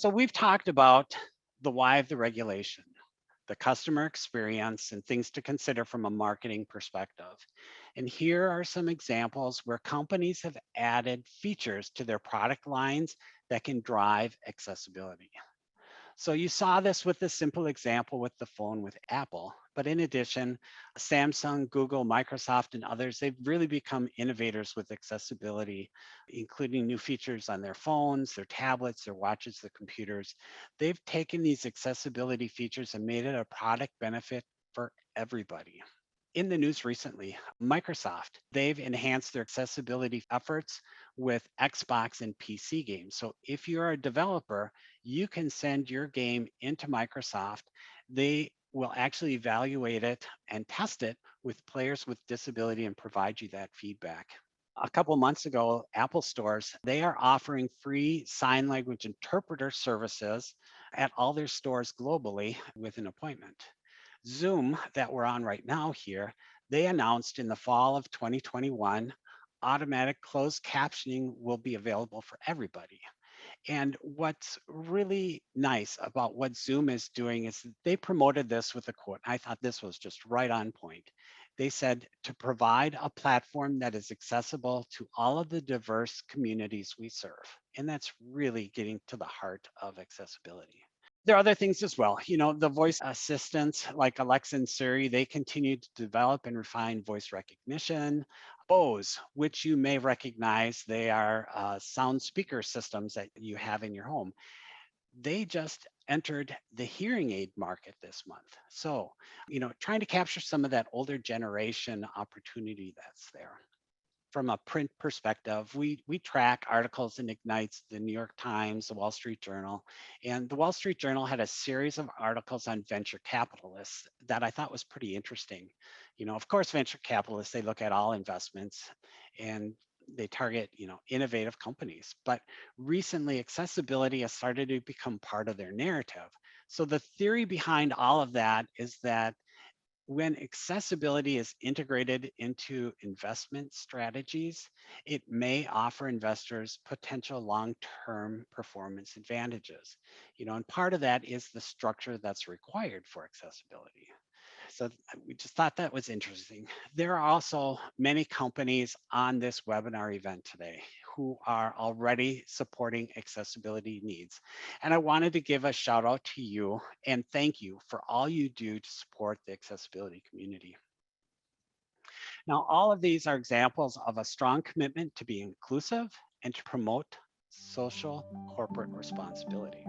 So we've talked about the why of the regulation, the customer experience, and things to consider from a marketing perspective. And here are some examples where companies have added features to their product lines that can drive accessibility. So you saw this with the simple example with the phone with Apple. But in addition, Samsung, Google, Microsoft, and others, they've really become innovators with accessibility, including new features on their phones, their tablets, their watches, their computers. They've taken these accessibility features and made it a product benefit for everybody. In the news recently, Microsoft, they've enhanced their accessibility efforts with Xbox and PC games. So if you're a developer, you can send your game into Microsoft. They will actually evaluate it and test it with players with disability and provide you that feedback. A couple months ago, Apple stores, they are offering free sign language interpreter services at all their stores globally with an appointment. Zoom, that we're on right now here, they announced in the fall of 2021, automatic closed captioning will be available for everybody. And what's really nice about what Zoom is doing is that they promoted this with a quote. I thought this was just right on point. They said to provide a platform that is accessible to all of the diverse communities we serve. And that's really getting to the heart of accessibility. There are other things as well. The voice assistants like Alexa and Siri, they continue to develop and refine voice recognition. Bose, which you may recognize, they are sound speaker systems that you have in your home. They just entered the hearing aid market this month. So, trying to capture some of that older generation opportunity that's there. From a print perspective, we track articles in Ignites, the New York Times, the Wall Street Journal, and the Wall Street Journal had a series of articles on venture capitalists that I thought was pretty interesting. Of course, venture capitalists, they look at all investments and they target, innovative companies. But recently, accessibility has started to become part of their narrative. So the theory behind all of that is that when accessibility is integrated into investment strategies, it may offer investors potential long-term performance advantages. And part of that is the structure that's required for accessibility. So we just thought that was interesting. There are also many companies on this webinar event today who are already supporting accessibility needs. And I wanted to give a shout out to you and thank you for all you do to support the accessibility community. Now, all of these are examples of a strong commitment to be inclusive and to promote social corporate responsibility.